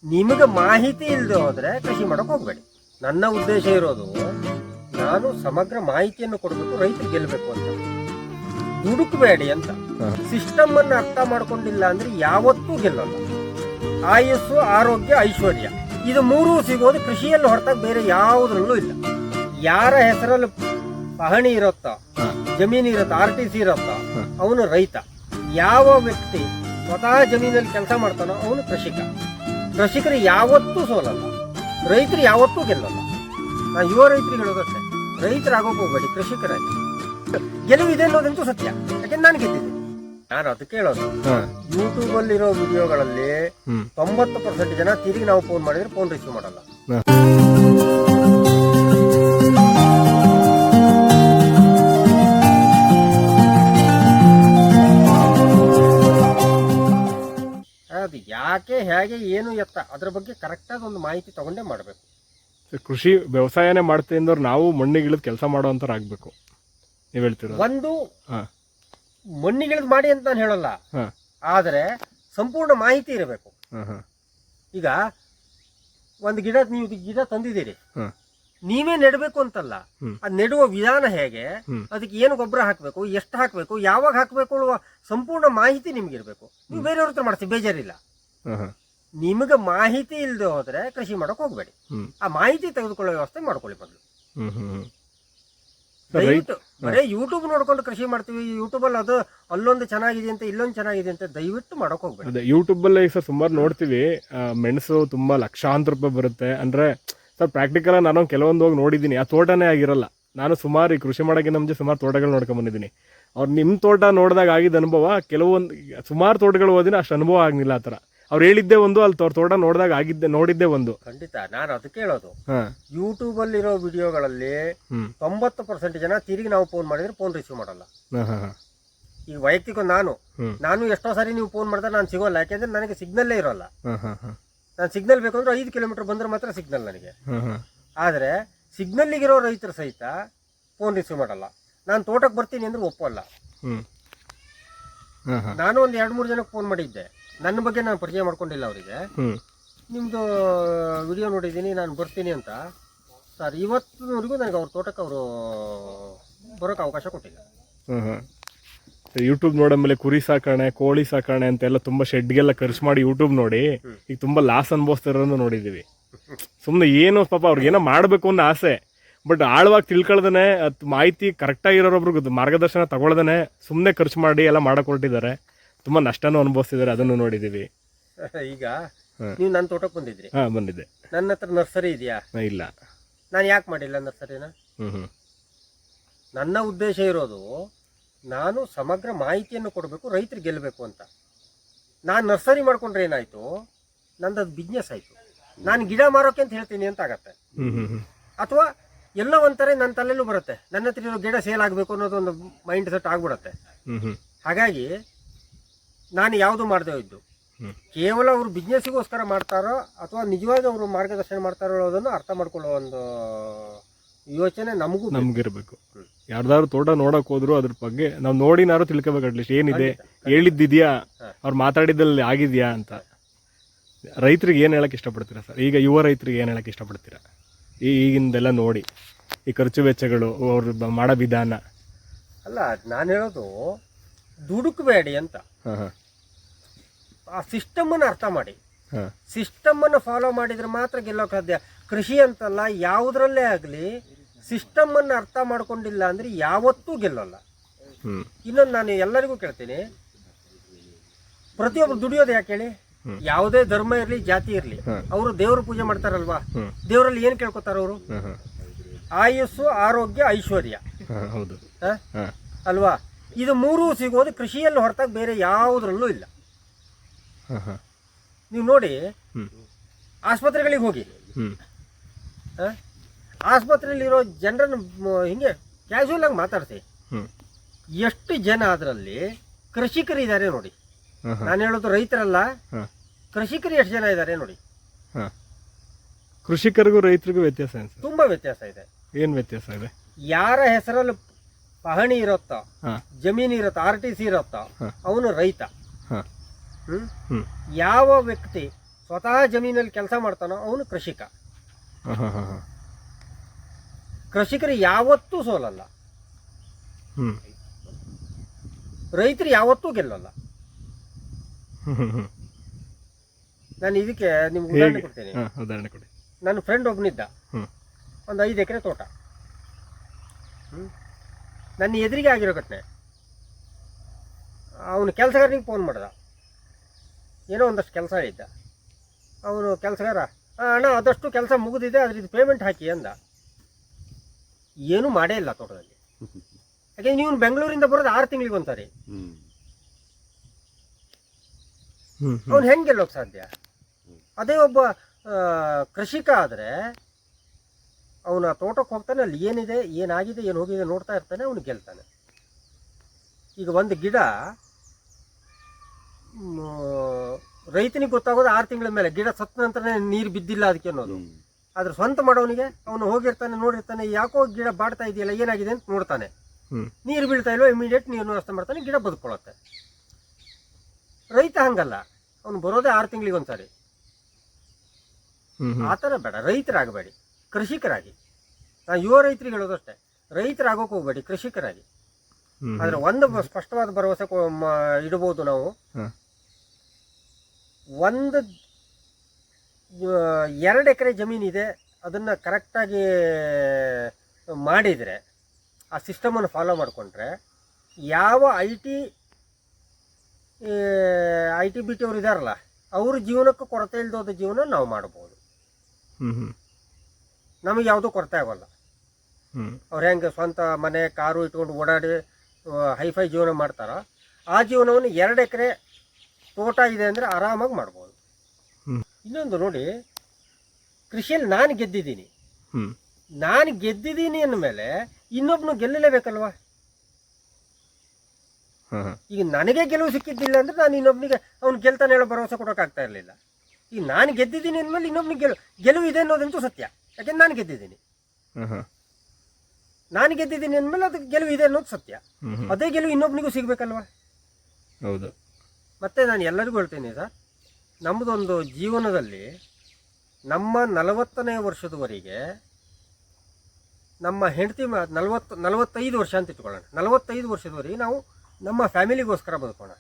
ನಿಮಗೆ ಮಾಹಿತಿ ಇಲ್ಲದೆ ಹೋದ್ರೆ ಕೃಷಿ ಮಾಡಕ್ ಹೋಗ್ಬೇಡಿ. ನನ್ನ ಉದ್ದೇಶ ಇರೋದು ನಾನು ಸಮಗ್ರ ಮಾಹಿತಿಯನ್ನು ಕೊಡಬೇಕು, ರೈತರಿಗೆ ಗೆಲ್ಲಬೇಕು ಅಂತ. ದುಡುಕಬೇಡಿ ಅಂತ. ಸಿಸ್ಟಮ್ ಅನ್ನು ಅರ್ಥ ಮಾಡ್ಕೊಂಡಿಲ್ಲ ಅಂದ್ರೆ ಯಾವತ್ತೂ ಗೆಲ್ಲಲ್ಲ. ಆಯುಸ್ಸು, ಆರೋಗ್ಯ, ಐಶ್ವರ್ಯ ಇದು ಮೂರೂ ಸಿಗೋದು ಕೃಷಿಯಲ್ಲಿ ಹೊರತಾಗ ಬೇರೆ ಯಾವುದ್ರಲ್ಲೂ ಇಲ್ಲ. ಯಾರ ಹೆಸರಲ್ಲಿ ಪಹಣಿ ಇರುತ್ತೋ, ಜಮೀನು ಇರುತ್ತೋ, RTC ಇರುತ್ತೋ ಅವನು ರೈತ. ಯಾವ ವ್ಯಕ್ತಿ ಸ್ವತಃ ಜಮೀನಲ್ಲಿ ಕೆಲಸ ಮಾಡ್ತಾನೋ ಅವನು ಕೃಷಿಕ. ಕೃಷಿಕರು ಯಾವತ್ತೂ ಸೋಲಲ್ಲ, ರೈತರು ಯಾವತ್ತೂ ಗೆಲ್ಲಲ್ಲ. ನಾನು ಯುವ ರೈತರಿಗೆ ಹೇಳೋದಷ್ಟೇ, ರೈತರಾಗೋಕೆ ಹೋಗ್ಬೇಡಿ, ಕೃಷಿಕರಾಗಿ. ಗೆಲುವಿದೆ ಅನ್ನೋದಂತೂ ಸತ್ಯ. ಯಾಕೆಂದ್ರೆ ನಾನು ಗೆದ್ದಿದ್ದೀನಿ. ನಾನು ಅದಕ್ಕೆ ಹೇಳೋದು, ಯೂಟ್ಯೂಬ್ ಅಲ್ಲಿ ಇರೋ ವಿಡಿಯೋಗಳಲ್ಲಿ 90% ಜನ ತಿರುಗಿ ನಾವು ಫೋನ್ ಮಾಡಿದ್ರೆ ಫೋನ್ ರಿಸೀವ್ ಮಾಡಲ್ಲ. ಅದು ಯಾಕೆ, ಹೇಗೆ, ಏನು, ಎತ್ತ ಅದ್ರ ಬಗ್ಗೆ ಕರೆಕ್ಟಾಗಿ ಒಂದು ಮಾಹಿತಿ ತಗೊಂಡೇ ಮಾಡಬೇಕು. ಕೃಷಿ ವ್ಯವಸಾಯನೇ ಮಾಡ್ತೀವಿ ಅಂದವ್ರು ನಾವು ಮಣ್ಣಿಗಿಳಿದು ಕೆಲಸ ಮಾಡೋಂಥವ್ರು ಆಗ್ಬೇಕು. ನೀವ್ ಹೇಳ್ತೀರ ಒಂದು ಮಣ್ಣಿಗಿಳಿದು ಮಾಡಿ ಅಂತ ನಾನು ಹೇಳಲ್ಲ, ಆದರೆ ಸಂಪೂರ್ಣ ಮಾಹಿತಿ ಇರಬೇಕು. ಈಗ ಒಂದು ನೀವು ಗಿಡ ತಂದಿದ್ದೀರಿ, ನೀವೇ ನೆಡಬೇಕು ಅಂತಲ್ಲ, ಅದ್ ನೆಡುವ ವಿಧಾನ ಹೇಗೆ, ಅದಕ್ಕೆ ಏನು ಗೊಬ್ಬರ ಹಾಕಬೇಕು, ಎಷ್ಟು ಹಾಕಬೇಕು, ಯಾವಾಗ ಹಾಕಬೇಕು ಅನ್ನುವ ಸಂಪೂರ್ಣ ಮಾಹಿತಿ ನಿಮ್ಗೆ ಇರಬೇಕು. ನೀವು ಬೇರೆಯವ್ರ ಹತ್ರ ಮಾಡ್ತೀವಿ, ಬೇಜಾರಿಲ್ಲ. ನಿಮಗೆ ಮಾಹಿತಿ ಇಲ್ಲದೆ ಹೋದ್ರೆ ಕೃಷಿ ಮಾಡಕ್ ಹೋಗ್ಬೇಡಿ. ಆ ಮಾಹಿತಿ ತೆಗೆದುಕೊಳ್ಳೋ ವ್ಯವಸ್ಥೆ ಮಾಡ್ಕೊಳ್ಳಿ ಮೊದಲು. ದಯವಿಟ್ಟು ಬರೇ ಯೂಟ್ಯೂಬ್ ನೋಡ್ಕೊಂಡು ಕೃಷಿ ಮಾಡ್ತೀವಿ, ಯೂಟ್ಯೂಬ್ ಅಲ್ಲಿ ಅದು ಅಲ್ಲೊಂದು ಚೆನ್ನಾಗಿದೆ ಅಂತ ಇಲ್ಲೊಂದು ಚೆನ್ನಾಗಿದೆ ಅಂತ ದಯವಿಟ್ಟು ಮಾಡಕ್ ಹೋಗ್ಬೇಡಿ. ಅದೇ ಯೂಟ್ಯೂಬ್ ಅಲ್ಲಿ ಸರ್ ಸುಮಾರು ನೋಡ್ತೀವಿ, ಮೆಣಸು ತುಂಬಾ ಲಕ್ಷಾಂತರ ರೂಪಾಯಿ ಬರುತ್ತೆ ಅಂದ್ರೆ ಸರ್ ಪ್ರಾಕ್ಟಿಕಲ್ ನಾನು ಕೆಲವೊಂದು ಹೋಗಿ ನೋಡಿದ್ದೀನಿ. ಆ ತೋಟನೇ ಆಗಿರಲ್ಲ. ನಾನು ಸುಮಾರು ಈ ಕೃಷಿ ಮಾಡೋಕೆ ಮುಂಚೆ ಸುಮಾರು ತೋಟಗಳು ನೋಡ್ಕೊಂಡ್ ಬಂದಿದ್ದೀನಿ. ಅವ್ರು ನಿಮ್ಮ ತೋಟ ನೋಡಿದಾಗ ಆಗಿದ್ದ ಅನುಭವ ಕೆಲವೊಂದು ಸುಮಾರು ತೋಟಗಳು ಹೋದಿನ ಅಷ್ಟು ಅನುಭವ ಆಗ್ಲಿಲ್ಲ. ಆ ಥರ ಅವ್ರು ಹೇಳಿದ್ದೆ ಒಂದು, ಅಲ್ಲಿ ತೋಟ ನೋಡಿದಾಗ ನೋಡಿದ್ದೆ ಒಂದು. ಖಂಡಿತ ನಾನು ಅದಕ್ಕೆ ಹೇಳೋದು, ಯೂಟ್ಯೂಬ್ ಅಲ್ಲಿ ಇರೋ ವಿಡಿಯೋಗಳಲ್ಲಿ 90% ಜನ ತಿರುಗಿ ನಾವು ಫೋನ್ ಮಾಡಿದ್ರೆ ಫೋನ್ ರಿಸೀವ್ ಮಾಡಲ್ಲ. ಈಗ ವೈಯಕ್ತಿಕ ನಾನು ಎಷ್ಟೋ ಸಾರಿ ನೀವು ಫೋನ್ ಮಾಡಿದ್ರೆ ನಾನು ಸಿಗೋಲ್ಲ. ಯಾಕೆಂದ್ರೆ ನನಗೆ ಸಿಗ್ನಲ್ಲೇ ಇರೋಲ್ಲ. ನಾನು ಸಿಗ್ನಲ್ ಬೇಕಂದ್ರೆ 5 ಕಿಲೋಮೀಟರ್ ಬಂದ್ರೆ ಮಾತ್ರ ಸಿಗ್ನಲ್ ನನಗೆ. ಆದ್ರೆ ಸಿಗ್ನಲ್ಲಿಗಿರೋ ರೈತರು ಸಹಿತ ಫೋನ್ ರಿಸೀವ್ ಮಾಡಲ್ಲ. ನಾನು ತೋಟಕ್ಕೆ ಬರ್ತೀನಿ ಅಂದ್ರೆ ಒಪ್ಪಲ್ಲ. ನಾನು ಒಂದು 2-3 ಜನಕ್ಕೆ ಫೋನ್ ಮಾಡಿದ್ದೆ. ನನ್ನ ಬಗ್ಗೆ ನಾನು ಪರಿಚಯ ಮಾಡ್ಕೊಂಡಿಲ್ಲ ಅವರಿಗೆ. ನಿಮ್ದು ವಿಡಿಯೋ ನೋಡಿದ್ದೀನಿ, ನಾನು ಬರ್ತೀನಿ ಅಂತ. ಸರ್ ಇವತ್ತಿನವರೆಗೂ ನನಗೆ ಅವ್ರ ತೋಟಕ್ಕೆ ಅವರು ಬರೋಕೆ ಅವಕಾಶ ಕೊಟ್ಟಿಲ್ಲ. ಯೂಟ್ಯೂಬ್ ನೋಡಮೇಲೆ ಕುರಿ ಸಾಕಣೆ, ಕೋಳಿ ಸಾಕಣೆ ಅಂತೆಲ್ಲ ತುಂಬಾ ಶೆಡ್ಗೆಲ್ಲ ಖರ್ಚು ಮಾಡಿ ಯೂಟ್ಯೂಬ್ ನೋಡಿ ಈಗ ತುಂಬಾ ಲಾಸ್ ಅನ್ಭವಿಸ್ತಿರೋದನ್ನ ನೋಡಿದೀವಿ. ಸುಮ್ಮನೆ ಏನೋ ಪಾಪ ಅವ್ರಿಗೇನೋ ಮಾಡಬೇಕು ಅನ್ನೋ ಆಸೆ, ಬಟ್ ಆಳವಾಗಿ ತಿಳ್ಕೊಳ್ದೇನೆ ಮಾಹಿತಿ ಕರೆಕ್ಟಾಗಿರೋರೊಬ್ರು ಮಾರ್ಗದರ್ಶನ ತಗೊಳ್ದೇನೆ ಸುಮ್ಮನೆ ಖರ್ಚು ಮಾಡಿ ಎಲ್ಲ ಮಾಡಕ್ ಹೊರಟಿದ್ದಾರೆ. ತುಂಬಾ ನಷ್ಟನೂ ಅನುಭವಿಸ್ತಿದ್ದಾರೆ, ಅದನ್ನು ನೋಡಿದೀವಿ. ಈಗ ನೀವು ನನ್ನ ತೋಟಕ್ಕೆ ಬಂದಿದ್ರಿ. ಬಂದಿದ್ದೆ. ನನ್ನ ಹತ್ರ ನರ್ಸರಿ ಇದೆಯಾ? ಇಲ್ಲ. ನಾನು ಯಾಕೆ ಮಾಡಿಲ್ಲ ನರ್ಸರಿನ? ನನ್ನ ಉದ್ದೇಶ ಇರೋದು ನಾನು ಸಮಗ್ರ ಮಾಹಿತಿಯನ್ನು ಕೊಡಬೇಕು, ರೈತರಿಗೆ ಗೆಲ್ಲಬೇಕು ಅಂತ. ನಾನು ನರ್ಸರಿ ಮಾಡ್ಕೊಂಡ್ರೆ ಏನಾಯ್ತು, ನಂದದು ಬಿಸ್ನೆಸ್ ಆಯ್ತು. ನಾನು ಗಿಡ ಮಾರೋಕೆ ಅಂತ ಹೇಳ್ತೀನಿ ಅಂತ ಆಗತ್ತೆ. ಅಥವಾ ಎಲ್ಲೋ ಒಂಥರ ನನ್ನ ತಲೆಯಲ್ಲೂ ಬರುತ್ತೆ, ನನ್ನ ಹತ್ರ ಇರೋ ಗಿಡ ಸೇಲ್ ಆಗಬೇಕು ಅನ್ನೋದು ಒಂದು ಮೈಂಡ್ ಸೆಟ್ ಆಗ್ಬಿಡತ್ತೆ. ಹಾಗಾಗಿ ನಾನು ಯಾವುದು ಮಾಡದೇ ಇದ್ದು, ಕೇವಲ ಅವರು ಬಿಸ್ನೆಸ್ಗೋಸ್ಕರ ಮಾಡ್ತಾರೋ ಅಥವಾ ನಿಜವಾಗಿ ಅವರು ಮಾರ್ಗದರ್ಶನ ಮಾಡ್ತಾರೋ ಅನ್ನೋದನ್ನು ಅರ್ಥ ಮಾಡ್ಕೊಳ್ಳೋ ಒಂದು ಯೋಚನೆ ನಮಗಿರ್ಬೇಕು. ಯಾರ್ದಾದ್ರು ತೋಟ ನೋಡಕ್ ಹೋದ್ರು ಅದ್ರ ಬಗ್ಗೆ ನಾವು ನೋಡಿ ನಾರು ತಿಳ್ಕೊಬೇಕು. ಅಟ್ಲೀಸ್ಟ್ ಏನಿದೆ, ಹೇಳಿದ್ದಿದ್ಯಾ, ಅವ್ರು ಮಾತಾಡಿದ್ದಲ್ಲಿ ಆಗಿದ್ಯಾ ಅಂತ. ರೈತರಿಗೆ ಏನ್ ಹೇಳಕ್ ಇಷ್ಟಪಡ್ತೀರಾ ಸರ್? ಈಗ ಯುವ ರೈತರಿಗೆ ಏನ್ ಹೇಳಕ್ ಇಷ್ಟಪಡ್ತೀರಾ ಈಗಿಂದೆಲ್ಲ ನೋಡಿ, ಈ ಖರ್ಚು ವೆಚ್ಚಗಳು, ಅವ್ರು ಮಾಡೋ ವಿಧಾನ? ಅಲ್ಲ, ನಾನು ಹೇಳೋದು ದುಡುಕಬೇಡಿ ಅಂತ. ಆ ಸಿಸ್ಟಮ್ ಅನ್ನು ಅರ್ಥ ಮಾಡಿ, ಸಿಸ್ಟಮ್ ಅನ್ನು ಫಾಲೋ ಮಾಡಿದ್ರೆ ಮಾತ್ರ ಗೆಲ್ಲೋಕೆ ಸಾಧ್ಯ. ಕೃಷಿ ಅಂತಲ್ಲ, ಯಾವುದ್ರಲ್ಲೇ ಆಗಲಿ ಸಿಸ್ಟಮ್ ಅನ್ನು ಅರ್ಥ ಮಾಡ್ಕೊಂಡಿಲ್ಲ ಅಂದ್ರೆ ಯಾವತ್ತೂ ಗೆಲ್ಲಲ್ಲ. ಇನ್ನೊಂದು ನಾನು ಎಲ್ಲರಿಗೂ ಕೇಳ್ತೀನಿ, ಪ್ರತಿಯೊಬ್ಬರು ದುಡಿಯೋದು ಯಾಕೆ ಹೇಳಿ? ಯಾವುದೇ ಧರ್ಮ ಇರ್ಲಿ, ಜಾತಿ ಇರ್ಲಿ, ಅವರು ದೇವ್ರ ಪೂಜೆ ಮಾಡ್ತಾರಲ್ವಾ, ದೇವರಲ್ಲಿ ಏನ್ ಕೇಳ್ಕೊತಾರ ಅವರು? ಆಯುಸ್ಸು, ಆರೋಗ್ಯ, ಐಶ್ವರ್ಯ ಅಲ್ವಾ? ಇದು ಮೂರೂ ಸಿಗೋದು ಕೃಷಿಯಲ್ಲಿ ಹೊರತಾಗ ಬೇರೆ ಯಾವುದ್ರಲ್ಲೂ ಇಲ್ಲ. ನೀವು ನೋಡಿ, ಆಸ್ಪತ್ರೆಗಳಿಗೆ ಹೋಗಿ, ಆಸ್ಪತ್ರೆಯಲ್ಲಿರೋ ಜನರನ್ನು ಹಿಂಗೆ ಕ್ಯಾಶುವಲ್ ಆಗಿ ಮಾತಾಡ್ತಿ, ಎಷ್ಟು ಜನ ಅದರಲ್ಲಿ ಕೃಷಿಕರಿದ್ದಾರೆ ನೋಡಿ. ನಾನು ಹೇಳೋದು ರೈತರಲ್ಲ, ಕೃಷಿಕರು ಎಷ್ಟು ಜನ ಇದ್ದಾರೆ ನೋಡಿ. ಕೃಷಿಕರಿಗೂ ರೈತರಿಗೂ ವ್ಯತ್ಯಾಸ ತುಂಬಾ ವ್ಯತ್ಯಾಸ ಇದೆ. ಏನ್ ವ್ಯತ್ಯಾಸ ಇದೆ? ಯಾರ ಹೆಸರಲ್ಲಿ ಪಹಣಿ ಇರುತ್ತೋ, ಜಮೀನು ಇರುತ್ತೋ, RTC ಇರುತ್ತೋ ಅವನು ರೈತ. ಯಾವ ವ್ಯಕ್ತಿ ಸ್ವತಃ ಜಮೀನಲ್ಲಿ ಕೆಲಸ ಮಾಡ್ತಾನೋ ಅವನು ಕೃಷಿಕ. ಹಾಂ ಹಾಂ ಹಾಂ ಹಾಂ. ಕೃಷಿಕರು ಯಾವತ್ತೂ ಸೋಲಲ್ಲ, ಹ್ಞೂ ರೈತರು ಯಾವತ್ತೂ ಗೆಲ್ಲಲ್ಲ. ಹ್ಞೂ ಹ್ಞೂ ಹ್ಞೂ. ನಾನು ಇದಕ್ಕೆ ನಿಮ್ಗೆ ಉದಾಹರಣೆ ಕೊಡ್ತೀನಿ. ಹಾಂ ಉದಾಹರಣೆ ಕೊಡಿ. ನನ್ನ ಫ್ರೆಂಡ್ ಒಬ್ಬನಿದ್ದ, ಹ್ಞೂ ಒಂದು 5 ಎಕರೆ ತೋಟ. ನನ್ನ ಎದುರಿಗೆ ಆಗಿರೋ ಘಟನೆ. ಅವನು ಕೆಲಸಗಾರನಿಗೆ ಫೋನ್ ಮಾಡ್ದ, ಏನೋ ಒಂದಷ್ಟು ಕೆಲಸ ಇದ್ದ. ಅವನು ಕೆಲಸಗಾರ, ಅಣ್ಣ ಅದಷ್ಟು ಕೆಲಸ ಮುಗಿದಿದೆ, ಅದ್ರದ್ದು ಪೇಮೆಂಟ್ ಹಾಕಿ ಅಂದ. ಏನೂ ಮಾಡೇ ಇಲ್ಲ ತೋಟದಲ್ಲಿ. ಯಾಕೆ ನೀವು ಬೆಂಗಳೂರಿಂದ ಬರೋದು 6 ತಿಂಗಳಿಗೆ ಒಂದ್ಸಾರಿ. ಅವ್ನು ಹೆಂಗೆ ಗೆಲ್ಲೋಕೆ ಸಾಧ್ಯ? ಅದೇ ಒಬ್ಬ ಕೃಷಿಕ ಆದರೆ ಅವನ ತೋಟಕ್ಕೆ ಹೋಗ್ತಾನೆ, ಅಲ್ಲಿ ಏನಿದೆ, ಏನಾಗಿದೆ, ಏನು ಹೋಗಿದೆ ನೋಡ್ತಾ ಇರ್ತಾನೆ, ಅವನು ಗೆಲ್ತಾನೆ. ಈಗ ಒಂದು ಗಿಡ ರೈತನಿಗೆ ಗೊತ್ತಾಗೋದು 6 ತಿಂಗಳ ಮೇಲೆ, ಗಿಡ ಸತ್ತ ನಂತರ ನೀರು ಬಿದ್ದಿಲ್ಲ ಅದಕ್ಕೆ ಅನ್ನೋದು. ಆದ್ರೆ ಸ್ವಂತ ಮಾಡೋನಿಗೆ ಅವನು ಹೋಗಿರ್ತಾನೆ, ನೋಡಿರ್ತಾನೆ, ಯಾಕೋ ಗಿಡ ಬಾಡ್ತಾ ಇದೆಯಲ್ಲ, ಏನಾಗಿದೆ ಅಂತ ನೋಡ್ತಾನೆ, ನೀರು ಬೀಳ್ತಾ ಇಲ್ವೋ ಇಮಿಡಿಯೇಟ್ ನೀರು ವ್ಯವಸ್ಥೆ ಮಾಡ್ತಾನೆ, ಗಿಡ ಬದುಕೊಳ್ಳುತ್ತೆ. ರೈತ ಹಂಗಲ್ಲ, ಅವನು ಬರೋದೇ 6 ತಿಂಗಳಿಗೆ ಒಂದ್ಸಾರಿ. ಆ ಥರ ಬೇಡ, ರೈತರಾಗಬೇಡಿ, ಕೃಷಿಕರಾಗಿ. ನಾನು ಯುವ ರೈತರಿಗೆ ಹೇಳೋದಷ್ಟೇ, ರೈತರಾಗೋಕೆ ಹೋಗ್ಬೇಡಿ, ಕೃಷಿಕರಾಗಿ. ಆದ್ರೆ ಒಂದು ಸ್ಪಷ್ಟವಾದ ಭರವಸೆ ಇಡಬಹುದು ನಾವು. ಒಂದು 2 ಎಕರೆ ಜಮೀನಿದೆ, ಅದನ್ನು ಕರೆಕ್ಟಾಗಿ ಮಾಡಿದರೆ, ಆ ಸಿಸ್ಟಮನ್ನು ಫಾಲೋ ಮಾಡಿಕೊಂಡ್ರೆ, ಯಾವ ಐ ಟಿ ಬಿ ಟಿ ಅವ್ರು ಇದ್ದಾರಲ್ಲ, ಅವ್ರ ಜೀವನಕ್ಕೂ ಕೊರತೆ ಇಲ್ದೋದ ಜೀವನ ನಾವು ಮಾಡ್ಬೋದು. ನಮಗೆ ಯಾವುದೂ ಕೊರತೆ ಆಗೋಲ್ಲ. ಅವ್ರು ಹೆಂಗೆ ಸ್ವಂತ ಮನೆ ಕಾರು ಇಟ್ಕೊಂಡು ಓಡಾಡಿ ಹೈಫೈ ಜೀವನ ಮಾಡ್ತಾರೋ, ಆ ಜೀವನವನ್ನು 2 ಎಕರೆ ತೋಟ ಇದೆ ಅಂದರೆ ಆರಾಮಾಗಿ ಮಾಡ್ಬೋದು. ಇನ್ನೊಂದು ನೋಡಿ, ಕೃಷಿಯಲ್ಲಿ ನಾನು ಗೆದ್ದಿದ್ದೀನಿ ಅಂದಮೇಲೆ ಇನ್ನೊಬ್ಬನು ಗೆಲ್ಲಲೇಬೇಕಲ್ವಾ? ಈಗ ನನಗೆ ಗೆಲುವು ಸಿಕ್ಕಿದ್ದಿಲ್ಲ ಅಂದರೆ ನಾನು ಇನ್ನೊಬ್ಬನಿಗೆ ಅವ್ನು ಗೆಲ್ತಾನೆ ಹೇಳೋ ಭರವಸೆ ಕೊಡೋಕ್ಕಾಗ್ತಾ ಇರಲಿಲ್ಲ. ಈಗ ನಾನು ಗೆದ್ದಿದ್ದೀನಿ ಅಂದಮೇಲೆ ಇನ್ನೊಬ್ಬನಿಗೆ ಗೆಲುವು ಇದೆ ಅನ್ನೋದಂತೂ ಸತ್ಯ. ಯಾಕೆಂದ್ರೆ ನಾನು ಗೆದ್ದಿದ್ದೀನಿ ಅಂದಮೇಲೆ ಅದಕ್ಕೆ ಗೆಲುವು ಇದೆ ಅನ್ನೋದು ಸತ್ಯ. ಅದೇ ಗೆಲುವು ಇನ್ನೊಬ್ಬನಿಗೂ ಸಿಗಬೇಕಲ್ವಾ? ಹೌದು. ಮತ್ತೆ ನಾನು ಎಲ್ಲರಿಗೂ ಹೇಳ್ತೀನಿ ಸರ್, ನಮ್ಮದೊಂದು ಜೀವನದಲ್ಲಿ ನಮ್ಮ 40ನೇ ವರ್ಷದವರೆಗೆ ನಮ್ಮ ಹೆಂಡತಿ 45 ವರ್ಷ ಅಂತ ಇಟ್ಕೊಳ್ಳೋಣ. 45 ವರ್ಷದವರೆಗೆ ನಾವು ನಮ್ಮ ಫ್ಯಾಮಿಲಿಗೋಸ್ಕರ ಬದುಕೋಣ.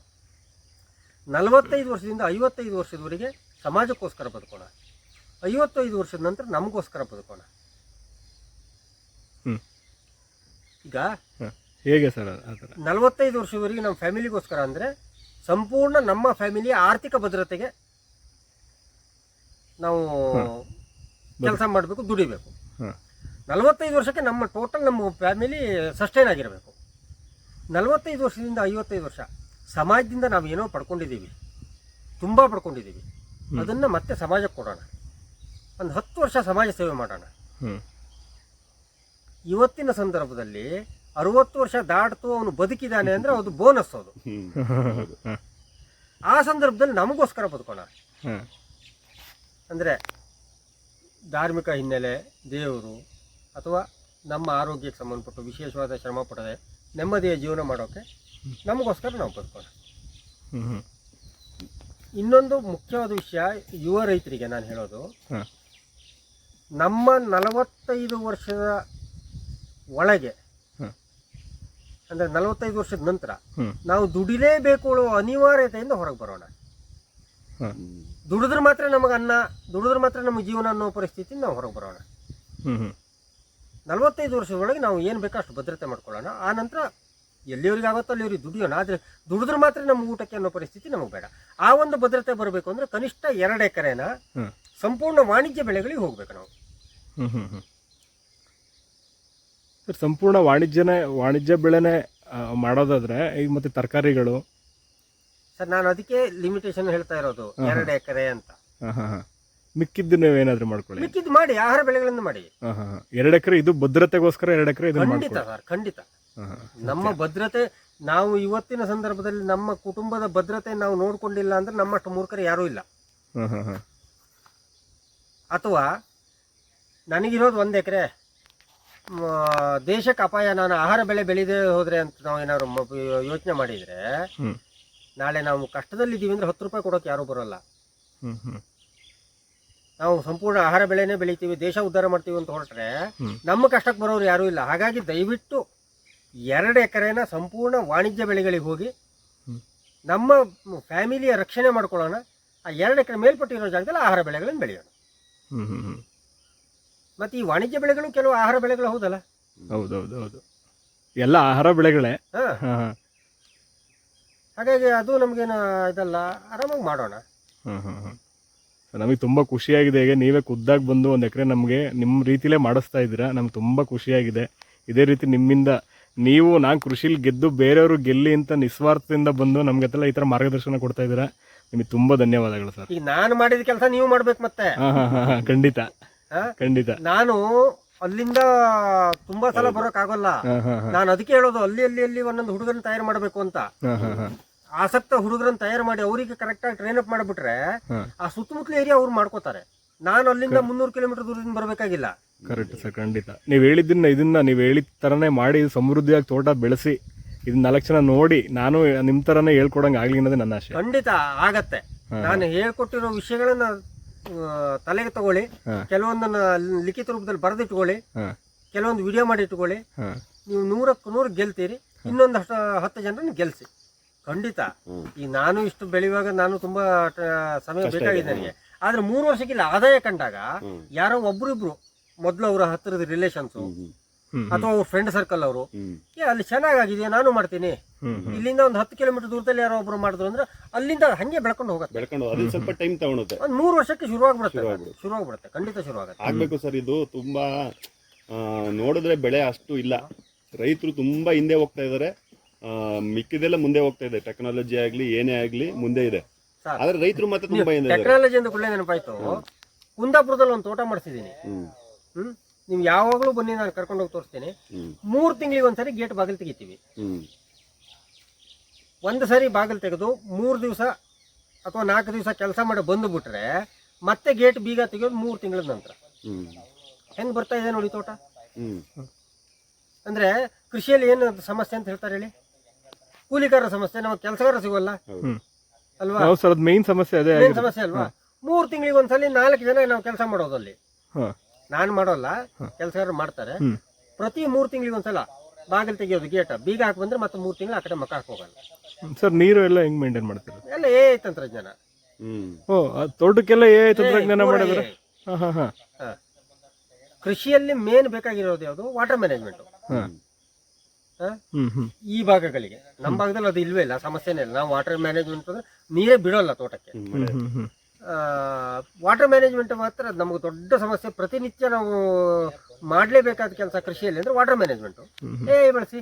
45 ವರ್ಷದಿಂದ 55 ವರ್ಷದವರೆಗೆ ಸಮಾಜಕ್ಕೋಸ್ಕರ ಬದುಕೋಣ. 55 ವರ್ಷದ ನಂತರ ನಮಗೋಸ್ಕರ ಬದುಕೋಣ. ಈಗ ಹೇಗೆ ಸರ್? 45 ವರ್ಷದವರೆಗೆ ನಮ್ಮ ಫ್ಯಾಮಿಲಿಗೋಸ್ಕರ ಅಂದರೆ ಸಂಪೂರ್ಣ ನಮ್ಮ ಫ್ಯಾಮಿಲಿಯ ಆರ್ಥಿಕ ಭದ್ರತೆಗೆ ನಾವು ಕೆಲಸ ಮಾಡಬೇಕು, ದುಡಿಬೇಕು. 45 ವರ್ಷಕ್ಕೆ ನಮ್ಮ ಟೋಟಲ್ ನಮ್ಮ ಫ್ಯಾಮಿಲಿ ಸಸ್ಟೈನ್ ಆಗಿರಬೇಕು. 45 ವರ್ಷದಿಂದ 55 ವರ್ಷ ಸಮಾಜದಿಂದ ನಾವು ಏನೋ ಪಡ್ಕೊಂಡಿದ್ದೀವಿ, ತುಂಬ ಪಡ್ಕೊಂಡಿದ್ದೀವಿ. ಅದನ್ನು ಮತ್ತೆ ಸಮಾಜಕ್ಕೆ ಕೊಡೋಣ. ಒಂದು 10 ವರ್ಷ ಸಮಾಜ ಸೇವೆ ಮಾಡೋಣ. ಇವತ್ತಿನ ಸಂದರ್ಭದಲ್ಲಿ 60 ವರ್ಷ ದಾಟ್ತು ಅವನು ಬದುಕಿದ್ದಾನೆ ಅಂದರೆ ಅದು ಬೋನಸ್. ಅದು ಆ ಸಂದರ್ಭದಲ್ಲಿ ನಮಗೋಸ್ಕರ ಬದುಕೋಣ. ಅಂದರೆ ಧಾರ್ಮಿಕ ಹಿನ್ನೆಲೆ, ದೇವರು, ಅಥವಾ ನಮ್ಮ ಆರೋಗ್ಯಕ್ಕೆ ಸಂಬಂಧಪಟ್ಟು ವಿಶೇಷವಾದ ಶ್ರಮ ಪಡದೆ ನೆಮ್ಮದಿಯ ಜೀವನ ಮಾಡೋಕ್ಕೆ ನಮಗೋಸ್ಕರ ನಾವು ಬದುಕೋಣ. ಇನ್ನೊಂದು ಮುಖ್ಯವಾದ ವಿಷಯ ಯುವ ರೈತರಿಗೆ ನಾನು ಹೇಳೋದು, ನಮ್ಮ 45 ವರ್ಷದ ಒಳಗೆ, ಅಂದರೆ 45 ವರ್ಷದ ನಂತರ ನಾವು ದುಡಿಲೇಬೇಕು ಅನ್ನೋ ಅನಿವಾರ್ಯತೆಯಿಂದ ಹೊರಗೆ ಬರೋಣ. ದುಡಿದ್ರೆ ಮಾತ್ರ ನಮಗೆ ಅನ್ನ, ದುಡಿದ್ರೆ ಮಾತ್ರ ನಮಗೆ ಜೀವನ ಅನ್ನೋ ಪರಿಸ್ಥಿತಿ ನಾವು ಹೊರಗೆ ಬರೋಣ. 45 ವರ್ಷದೊಳಗೆ ನಾವು ಏನು ಬೇಕೋ ಅಷ್ಟು ಭದ್ರತೆ ಮಾಡ್ಕೊಳ್ಳೋಣ. ಆ ನಂತರ ಎಲ್ಲಿವರೆಗೆ ಆಗುತ್ತೋ ಅಲ್ಲಿವರೆಗೆ ದುಡಿಯೋಣ. ಆದರೆ ದುಡಿದ್ರೆ ಮಾತ್ರ ನಮ್ಮ ಊಟಕ್ಕೆ ಅನ್ನೋ ಪರಿಸ್ಥಿತಿ ನಮಗೆ ಬೇಡ. ಆ ಒಂದು ಭದ್ರತೆ ಬರಬೇಕು ಅಂದರೆ ಕನಿಷ್ಠ 2 ಎಕರೆನ ಸಂಪೂರ್ಣ ವಾಣಿಜ್ಯ ಬೆಳೆಗಳಿಗೆ ಹೋಗ್ಬೇಕು ನಾವು. ಸರ್, ಸಂಪೂರ್ಣ ವಾಣಿಜ್ಯ ಬೆಳೆನೇ ಮಾಡೋದಾದ್ರೆ ಈಗ ಮತ್ತೆ ತರಕಾರಿಗಳು ಸರ್, ನಾನು ಅದಕ್ಕೆ ಲಿಮಿಟೇಷನ್ ಹೇಳ್ತಾ ಇರೋದು 2 ಎಕರೆ ಅಂತ. ಮಿಕ್ಕಿದ್ದು ನೀವು ಏನಾದ್ರು ಮಾಡ್ಕೊಳ್ಳಿ, ಮಿಕ್ಕಿದ್ದು ಮಾಡಿ, ಆಹಾರ ಬೆಳೆಗಳನ್ನು ಮಾಡಿ. 2 ಎಕರೆ ಇದು ಭದ್ರತೆಗೋಸ್ಕರ 2 ಎಕರೆ ಖಂಡಿತ ಸರ್, ಖಂಡಿತ. ನಮ್ಮ ಭದ್ರತೆ, ನಾವು ಇವತ್ತಿನ ಸಂದರ್ಭದಲ್ಲಿ ನಮ್ಮ ಕುಟುಂಬದ ಭದ್ರತೆ ನಾವು ನೋಡ್ಕೊಂಡಿಲ್ಲ ಅಂದ್ರೆ ನಮ್ಮಷ್ಟು ಮೂರ್ಖರು ಯಾರೂ ಇಲ್ಲ. ಅಥವಾ ನನಗಿರೋದು 1 ಎಕರೆ, ದೇಶಕ್ಕೆ ಅಪಾಯ, ನಾನು ಆಹಾರ ಬೆಳೆ ಬೆಳೆದೇ ಹೋದ್ರೆ ಅಂತ ನಾವು ಏನಾದ್ರು ಯೋಚನೆ ಮಾಡಿದರೆ, ನಾಳೆ ನಾವು ಕಷ್ಟದಲ್ಲಿದ್ದೀವಿ ಅಂದರೆ 10 ರೂಪಾಯಿ ಕೊಡೋಕೆ ಯಾರೂ ಬರೋಲ್ಲ. ನಾವು ಸಂಪೂರ್ಣ ಆಹಾರ ಬೆಳೆನೇ ಬೆಳಿತೀವಿ, ದೇಶ ಉದ್ಧಾರ ಮಾಡ್ತೀವಿ ಅಂತ ಹೊರಟ್ರೆ ನಮ್ಮ ಕಷ್ಟಕ್ಕೆ ಬರೋರು ಯಾರೂ ಇಲ್ಲ. ಹಾಗಾಗಿ ದಯವಿಟ್ಟು 2 ಎಕರೆನ ಸಂಪೂರ್ಣ ವಾಣಿಜ್ಯ ಬೆಳೆಗಳಿಗೆ ಹೋಗಿ ನಮ್ಮ ಫ್ಯಾಮಿಲಿಯ ರಕ್ಷಣೆ ಮಾಡ್ಕೊಳ್ಳೋಣ. ಆ 2 ಎಕರೆ ಮೇಲ್ಪಟ್ಟಿರೋ ಜಾಗದಲ್ಲಿ ಆಹಾರ ಬೆಳೆಗಳನ್ನು ಬೆಳೆಯೋಣ. ಮತ್ತೆ ಈ ವಾಣಿಜ್ಯ ಬೆಳೆಗಳು ಕೆಲವು ಆಹಾರ ಬೆಳೆಗಳು ಹೌದಲ್ಲ. ಹೌದೌದು, ಎಲ್ಲ ಆಹಾರ ಬೆಳೆಗಳೇ. ಹಾಗಾಗಿ ಅದು ನಮ್ಗೇನು ಇದಲ್ಲ, ಆರಾಮಾಗಿ ಮಾಡೋಣ. ನಮಗೆ ತುಂಬಾ ಖುಷಿಯಾಗಿದೆ. ಈಗ ನೀವೇ ಖುದ್ದಾಗಿ ಬಂದು 1 ಎಕರೆ ನಮಗೆ ನಿಮ್ಮ ರೀತಿಲೇ ಮಾಡಿಸ್ತಾ ಇದ್ದೀರಾ. ನಮ್ಗೆ ತುಂಬಾ ಖುಷಿಯಾಗಿದೆ. ಇದೇ ರೀತಿ ನಿಮ್ಮಿಂದ ನಾನು ಕೃಷಿಲಿ ಗೆದ್ದು ಬೇರೆಯವರು ಗೆಲ್ಲಿ ಅಂತ ನಿಸ್ವಾರ್ಥದಿಂದ ಬಂದು ನಮ್ಗೆಲ್ಲ ಈ ತರ ಮಾರ್ಗದರ್ಶನ ಕೊಡ್ತಾ ಇದ್ದೀರಾ. ನಿಮಗೆ ತುಂಬಾ ಧನ್ಯವಾದಗಳು ಸರ್. ಈಗ ನಾನು ಮಾಡಿದ ಕೆಲಸ ನೀವು ಮಾಡ್ಬೇಕು ಮತ್ತೆ. ಖಂಡಿತ ಖಂಡಿತ. ನಾನು ಅಲ್ಲಿಂದ ತುಂಬಾ ಸಲ ಬರೋಕ್ ಆಗೋಲ್ಲ. ನಾನು ಅದಕ್ಕೆ ಹೇಳೋದು, ಅಲ್ಲಿ ಒಂದೊಂದು ಹುಡುಗರನ್ನ ತಯಾರು ಮಾಡಬೇಕು ಅಂತ. ಆಸಕ್ತ ಹುಡುಗರನ್ನ ತಯಾರು ಮಾಡಿ ಅವರಿಗೆ ಕರೆಕ್ಟ್ ಆಗಿ ಟ್ರೈನ್ ಅಪ್ ಮಾಡಿಬಿಟ್ರೆ ಆ ಸುತ್ತಮುತ್ತಲ ಏರಿಯಾ ಅವ್ರು ಮಾಡ್ಕೋತಾರೆ. ನಾನು ಅಲ್ಲಿಂದ 300 ಕಿಲೋಮೀಟರ್ ದೂರದಿಂದ ಬರಬೇಕಾಗಿಲ್ಲ. ಕರೆಕ್ಟ್ ಸರ್, ಖಂಡಿತ. ನೀವು ಇದನ್ನ ನೀವು ಹೇಳಿದ ತರನೇ ಮಾಡಿ ಸಮೃದ್ಧಿಯಾಗಿ ತೋಟ ಬೆಳೆಸಿ ಇದನ್ನ 4 ಜನ ನೋಡಿ ನಾನು ನಿಮ್ ತರನೇ ಹೇಳ್ಕೊಡಂಗ್ ಆಗ್ಲಿ ಅನ್ನೋದೇ ನನ್ನ ಆಶೆ. ಖಂಡಿತ ಆಗತ್ತೆ. ನಾನು ಹೇಳ್ಕೊಟ್ಟಿರೋ ವಿಷಯಗಳನ್ನ ತಲೆಗೆ ತಗೊಳ್ಳಿ, ಕೆಲವೊಂದನ್ನ ಲಿಖಿತ ರೂಪದಲ್ಲಿ ಬರೆದಿಟ್ಕೊಳ್ಳಿ, ಕೆಲವೊಂದು ವಿಡಿಯೋ ಮಾಡಿ ಇಟ್ಕೊಳ್ಳಿ. ನೀವು 100ಕ್ಕೆ 100 ಗೆಲ್ತೀರಿ. ಇನ್ನೊಂದು 10 ಜನರನ್ನ ಗೆಲ್ಸಿ. ಖಂಡಿತ. ಈಗ ನಾನು ಇಷ್ಟು ಬೆಳೆಯುವಾಗ ನಾನು ತುಂಬಾ ಸಮಯ ಬೇಕಾಗಿದೆ ನನಗೆ. ಆದ್ರೆ 3 ವರ್ಷಕ್ಕಿಲ್ಲ ಆದಾಯ ಕಂಡಾಗ ಯಾರೋ ಒಬ್ರಿಬ್ರು ಮೊದ್ಲು ಅವರ ಹತ್ತಿರದ ರಿಲೇಷನ್ಸ್ ಅಥವಾ ಅವ್ರ ಫ್ರೆಂಡ್ ಸರ್ಕಲ್ ಅವರು ಅಲ್ಲಿ ಚೆನ್ನಾಗಿದೆಯಾ ನಾನು ಮಾಡ್ತೀನಿ, ಇಲ್ಲಿಂದ ಒಂದು 10 ಕಿಲೋಮೀಟರ್ ದೂರದಲ್ಲಿ ಯಾರೋ ಒಬ್ರು ಮಾಡಿದ್ರು ಅಂದ್ರೆ ಅಲ್ಲಿಂದ ಹಂಗೆ ಬೆಳ್ಕೊಂಡು ಹೋಗುತ್ತೆ. ಸ್ವಲ್ಪ ಟೈಮ್ ತಗೊಳುತ್ತೆ. ಒಂದು 3 ವರ್ಷಕ್ಕೆ ಶುರುವಾಗ್ಬಿಡುತ್ತೆ. ಖಂಡಿತ ಶುರುವಾಗುತ್ತೆ. ಆಗ್ಬೇಕು ಸರ್. ಇದು ತುಂಬಾ ನೋಡಿದ್ರೆ ಬೆಳೆ ಅಷ್ಟು ಇಲ್ಲ. ರೈತರು ತುಂಬಾ ಹಿಂದೆ ಹೋಗ್ತಾ ಇದಾರೆ. ಮಿಕ್ಕಿದೆಲ್ಲ ಮುಂದೆ ಹೋಗ್ತಾ ಇದೆ. ಟೆಕ್ನಾಲಜಿ ಆಗ್ಲಿ ಏನೇ ಆಗ್ಲಿ ಮುಂದೆ ಇದೆ. ಆದ್ರೆ ರೈತರು ಮತ್ತೆ ತುಂಬಾ ಹಿಂದೆ. ಟೆಕ್ನಾಲಜಿ ಅಂತ ಕೂಡಲೇ ನೆನಪಾಯ್ತು. ಕುಂದಾಪುರದಲ್ಲಿ ಒಂದು ತೋಟ ಮಾಡಿಸಿದೀನಿ. ನೀವು ಯಾವಾಗ್ಲೂ ಬನ್ನಿ, ನಾನು ಕರ್ಕೊಂಡು ಹೋಗಿ ತೋರಿಸ್ತೀನಿ. 3 ತಿಂಗಳಿಗೆ ಒಂದ್ಸರಿ ಗೇಟ್ ಬಾಗಿಲು ತೆಗಿತೀವಿ. ಒಂದು ಸರಿ ಬಾಗಿಲು ತೆಗೆದು 3 ದಿವಸ ಅಥವಾ 4 ದಿವಸ ಕೆಲಸ ಮಾಡಿ ಬಂದು ಬಿಟ್ರೆ ಮತ್ತೆ ಗೇಟ್ ಬೀಗ ತೆಗೆಯೋದು 3 ತಿಂಗಳ ನಂತರ. ಹೆಂಗ್ ಬರ್ತಾ ಇದೆ ನೋಡಿ ತೋಟ. ಅಂದ್ರೆ ಕೃಷಿಯಲ್ಲಿ ಏನು ಸಮಸ್ಯೆ ಅಂತ ಹೇಳ್ತಾರೆ ಹೇಳಿ? ಕೂಲಿಗಾರರ ಸಮಸ್ಯೆ, ನಮಗೆ ಕೆಲಸಗಾರ ಸಿಗೋಲ್ಲ ಅಲ್ವಾ? ಮೇನ್ ಸಮಸ್ಯೆ ಅಲ್ವಾ? 3 ತಿಂಗಳಿಗೆ ಒಂದ್ಸಲಿ 4 ಜನ ನಾವು ಕೆಲಸ ಮಾಡೋದಲ್ಲಿ. ನಾನು ಮಾಡೋಲ್ಲ, ಕೆಲಸಗಾರರು ಮಾಡ್ತಾರೆ. ಪ್ರತಿ 3 ತಿಂಗಳಿಗೆ ಒಂದ್ಸಲ ಬಾಗಿಲು ತೆಗಿಯೋದು, ಗೇಟ್ ಬೀಗ ಹಾಕಿ ಬಂದ್ರೆ ಮತ್ತೆ 3 ತಿಂಗಳು ಆ ಕಡೆ ಮಕ್ಕ ಹೋಗಲ್ಲ. ಸರ್ ನೀರು ಎಲ್ಲ ಹೆಂಗ್ ಮೇಂಟೈನ್ ಮಾಡ್ತೀರಾ? ಎಲ್ಲ AI ತಂತ್ರಜ್ಞಾನ. ತೋಟಕ್ಕೆಲ್ಲ AI ತಂತ್ರಜ್ಞಾನ ಮಾಡಿದ್ರೆ ಕೃಷಿಯಲ್ಲಿ ಮೇನ್ ಬೇಕಾಗಿರೋದು ಯಾವುದು? Water management. ಈ ಭಾಗಗಳಿಗೆ, ನಮ್ಮ ಭಾಗದಲ್ಲಿ ಅದು ಇಲ್ವೇ ಇಲ್ಲ, ಸಮಸ್ಯೆನೇ ಇಲ್ಲ. ನಾವು ವಾಟರ್ ಮ್ಯಾನೇಜ್ಮೆಂಟ್ ಅಂದ್ರೆ ನೀರೇ ಬಿಡೋಲ್ಲ ತೋಟಕ್ಕೆ. ವಾಟರ್ ಮ್ಯಾನೇಜ್ಮೆಂಟ್ ಮಾತ್ರ ನಮಗೆ ದೊಡ್ಡ ಸಮಸ್ಯೆ. ಪ್ರತಿನಿತ್ಯ ನಾವು ಮಾಡಲೇಬೇಕಾದ ಕೆಲಸ ಕೃಷಿಯಲ್ಲಿ ಅಂದ್ರೆ ವಾಟರ್ ಮ್ಯಾನೇಜ್ಮೆಂಟ್. ಬಳಸಿ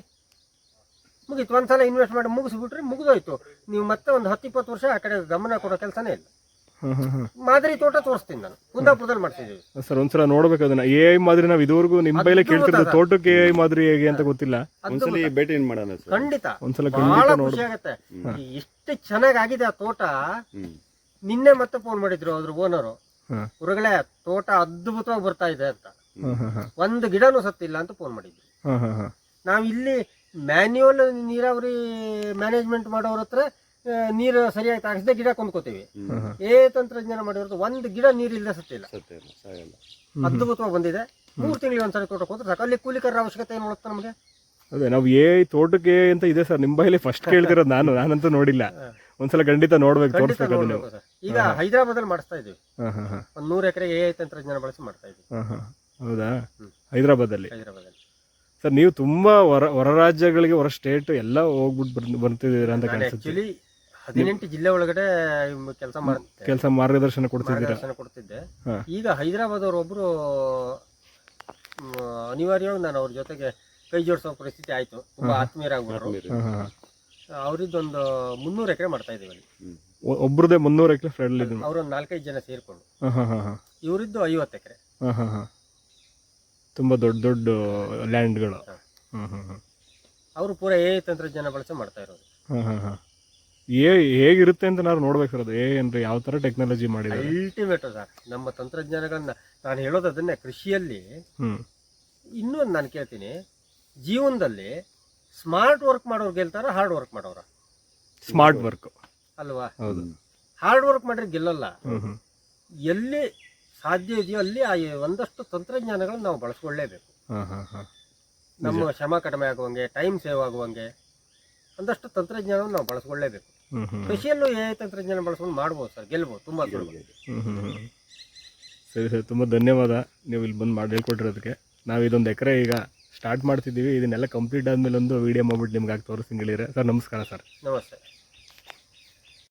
ಮುಗೀತು. ಒಂದ್ಸಲ ಇನ್ವೆಸ್ಟ್ ಮಾಡಿ ಮುಗಿಸ್ಬಿಟ್ರೆ ಮುಗಿದೋಯ್ತು. ನೀವು ಮತ್ತೆ ಒಂದು 10-20 ವರ್ಷ ಆ ಕಡೆ ಗಮನ ಕೊಡೋ ಕೆಲಸನೇ ಇಲ್ಲ. ಮಾದರಿ ತೋಟ ತೋರಿಸ್ತೀನಿ ನಾನು, ಕುಂದಾಪುರದಲ್ಲಿ ಮಾಡ್ತಿದ್ದೀವಿ. ಸರ್ ಒಂದ್ಸಲ ನೋಡ್ಬೇಕು ಅದನ್ನ. AI ಮಾದರಿ ನಾವು ಇದುವರೆಗೂ ನಿಮ್ಮ ಬೈಲೆ ಕೇಳ್ತಿರೋದು, ತೋಟಕ್ಕೆ AI ಮಾದರಿ ಹೇಗೆ ಅಂತ ಗೊತ್ತಿಲ್ಲ. ಒಂದ್ಸಲಿ ಭೇಟಿ ಮಾಡೋಣ ಸರ್. ಖಂಡಿತ. ಒಂದ್ಸಲ ಬಹಳ ಖುಷಿ ಆಗತ್ತೆ. ಎಷ್ಟು ಚೆನ್ನಾಗಿದೆ ಆ ತೋಟ. ನಿನ್ನೆ ಮತ್ತೆ ಫೋನ್ ಮಾಡಿದ್ರು ಅದ್ರ ಓನರು, ಹೊರಗಡೆ ತೋಟ ಅದ್ಭುತವಾಗಿ ಬರ್ತಾ ಇದೆ ಅಂತ. ಒಂದು ಗಿಡನೂ ಸತ್ತಿಲ್ಲ ಅಂತ ಫೋನ್ ಮಾಡಿದ್ರು. ನಾವ್ ಇಲ್ಲಿ ಮ್ಯಾನ್ಯುವಲ್ ನೀರಾವರಿ ಮ್ಯಾನೇಜ್ಮೆಂಟ್ ಮಾಡೋರ ಹತ್ರ ನೀರು ಸರಿಯಾಗಿ ತಾಗಿಸದೆ ಗಿಡ ಕೊಂಡ್ಕೋತೀವಿ. ತಂತ್ರಜ್ಞಾನ ಮಾಡಿರೋದು ಒಂದು ಗಿಡ ನೀರಿಲ್ಲದೆ ಸತ್ತಿಲ್ಲ. ಅದ್ಭುತವಾಗಿ ಬಂದಿದೆ. 3 ತಿಂಗಳಿಗೆ ಒಂದ್ಸರಿ ತೋಟಕ್ಕೆ ಹೋದ್ರೆ ಸಾಕು. ಅಲ್ಲಿ ಕೂಲಿಕರ ಅವಶ್ಯಕತೆ ಏನು ಉಳುತ್ತೆ ನಮಗೆ? ಅದೇ ನಾವು ತೋಟಕ್ಕೆ ಅಂತ ಇದೆ ಸರ್. ನಿಮ್ಮ ಬೈಲಿ ಫಸ್ಟ್ ಕೇಳ್ತಿರೋದು ನಾನಂತೂ ನೋಡಿಲ್ಲ. ಒಂದ್ಸಲ ಖಂಡಿತ ನೋಡ್ಬೇಕು, ತೋರಿಸ್ಬೇಕು ನೀವು. ಈಗ ಹೈದರಾಬಾದಲ್ಲಿ ಮಾಡಿಸ್ತಾ ಇದೀವಿ. ಒಂದು 100 ಎಕರೆ AI ತಂತ್ರಜ್ಞಾನ ಬಳಸಿ ಮಾಡ್ತಾ ಇದೀವಿ. ಹೌದಾ? ಹೈದರಾಬಾದಲ್ಲಿ ಸರ್ ನೀವು ತುಂಬಾ ಹೊರ ರಾಜ್ಯಗಳಿಗೆ, ಹೊರ ಸ್ಟೇಟ್ ಎಲ್ಲ ಹೋಗ್ಬಿಟ್ಟು ಬರ್ತಿದ್ದೀರಾ ಅಂತ ಕಾಣಿಸುತ್ತೆ. 18 ಜಿಲ್ಲೆ ಒಳಗಡೆ ಕೆಲಸ ಮಾರ್ಗದರ್ಶನ ಕೊಡ್ತಿದ್ದೀರಾ? ಕೊಡ್ತಿದ್ದೆ. ಈಗ ಹೈದರಾಬಾದ್ ಅವರು ಒಬ್ರು ಅನಿವಾರ್ಯವಾಗಿ ನಾನು ಅವ್ರ ಜೊತೆಗೆ ಕೈ ಜೋಡಿಸೋ ಪರಿಸ್ಥಿತಿ ಆಯ್ತು. ತುಂಬಾ ಆತ್ಮೀಯರಾಗ್ಬಿಟ್ರು. ಅವ್ರಿದ್ದೊಂದು 300 ಎಕರೆ ಮಾಡ್ತಾ ಇದೀವಿ ಅಲ್ಲಿ. ಒಬ್ರದೇ 300 ಎಕರೆ ಫ್ರೆಂಡ್? ಅವ್ರೊಂದು 4-5 ಜನ ಸೇರ್ಕೊಂಡು. ಇವರಿದ್ದು 50 ಎಕರೆ. ತುಂಬಾ ದೊಡ್ಡ ಲ್ಯಾಂಡ್ಗಳು. ಅವರು ಪೂರಾ AI ತಂತ್ರಜ್ಞಾನ ಬಳಸಿ ಮಾಡ್ತಾ ಇರೋದು. ಹೇಗಿರುತ್ತೆ ಅಂತ ನಾವು ನೋಡ್ಬೇಕು ಸರ್. ಅದು ಏನ್ರಿ ಯಾವ ತರ ಟೆಕ್ನಾಲಜಿ ಮಾಡಿದ್ದಾರೆ? ಅಲ್ಟಿಮೇಟ್ ಸರ್ ನಮ್ಮ ತಂತ್ರಜ್ಞಾನಗಳನ್ನ. ನಾನು ಹೇಳೋದು ಅದನ್ನೇ. ಕೃಷಿಯಲ್ಲಿ ಇನ್ನೊಂದು ನಾನು ಕೇಳ್ತೀನಿ, ಜೀವನದಲ್ಲಿ ಸ್ಮಾರ್ಟ್ ವರ್ಕ್ ಮಾಡೋರು ಗೆಲ್ತಾರ, ಹಾರ್ಡ್ ವರ್ಕ್ ಮಾಡೋರ? ಸ್ಮಾರ್ಟ್ ವರ್ಕ್ ಅಲ್ವಾ? ಹಾರ್ಡ್ ವರ್ಕ್ ಮಾಡ್ರೆ ಗೆಲ್ಲಲ್ಲ. ಎಲ್ಲಿ ಸಾಧ್ಯ ಇದೆಯೋ ಅಲ್ಲಿ ಆ ಒಂದಷ್ಟು ತಂತ್ರಜ್ಞಾನಗಳನ್ನು ನಾವು ಬಳಸ್ಕೊಳ್ಳೇಬೇಕು. ಹಾಂ ಹಾಂ ಹಾಂ ನಮ್ಮ ಶ್ರಮ ಕಡಿಮೆ ಆಗುವಂಗೆ, ಟೈಮ್ ಸೇವ್ ಆಗುವಂಗೆ ಒಂದಷ್ಟು ತಂತ್ರಜ್ಞಾನವನ್ನು ನಾವು ಬಳಸ್ಕೊಳ್ಳೇಬೇಕು. ಹ್ಞೂ ಹ್ಞೂ ಕೃಷಿಯಲ್ಲೂ AI ತಂತ್ರಜ್ಞಾನ ಬಳಸ್ಕೊಂಡು ಮಾಡ್ಬೋದು ಸರ್, ಗೆಲ್ಬೋದು ತುಂಬ ಸುಲಭ. ಸರಿ ಸರ್, ತುಂಬ ಧನ್ಯವಾದ ನೀವು ಇಲ್ಲಿ ಬಂದು ಮಾಡಿ ಹೇಳ್ಕೊಟ್ಟಿರೋದಕ್ಕೆ. ನಾವು ಇದೊಂದು ಎಕರೆ ಈಗ ಸ್ಟಾರ್ಟ್ ಮಾಡ್ತಿದ್ದೀವಿ, ಇದನ್ನೆಲ್ಲ ಕಂಪ್ಲೀಟ್ ಆದಮೇಲೆ ಒಂದು ವೀಡಿಯೋ ಮಾಡ್ಬಿಟ್ಟು ನಿಮ್ಗೆ ಆಗಿ ತೋರಿಸ್ತೀನಿ ಹೇಳಿದ್ರೆ. ಸರ್ ನಮಸ್ಕಾರ ಸರ್. ನಮಸ್ತೆ.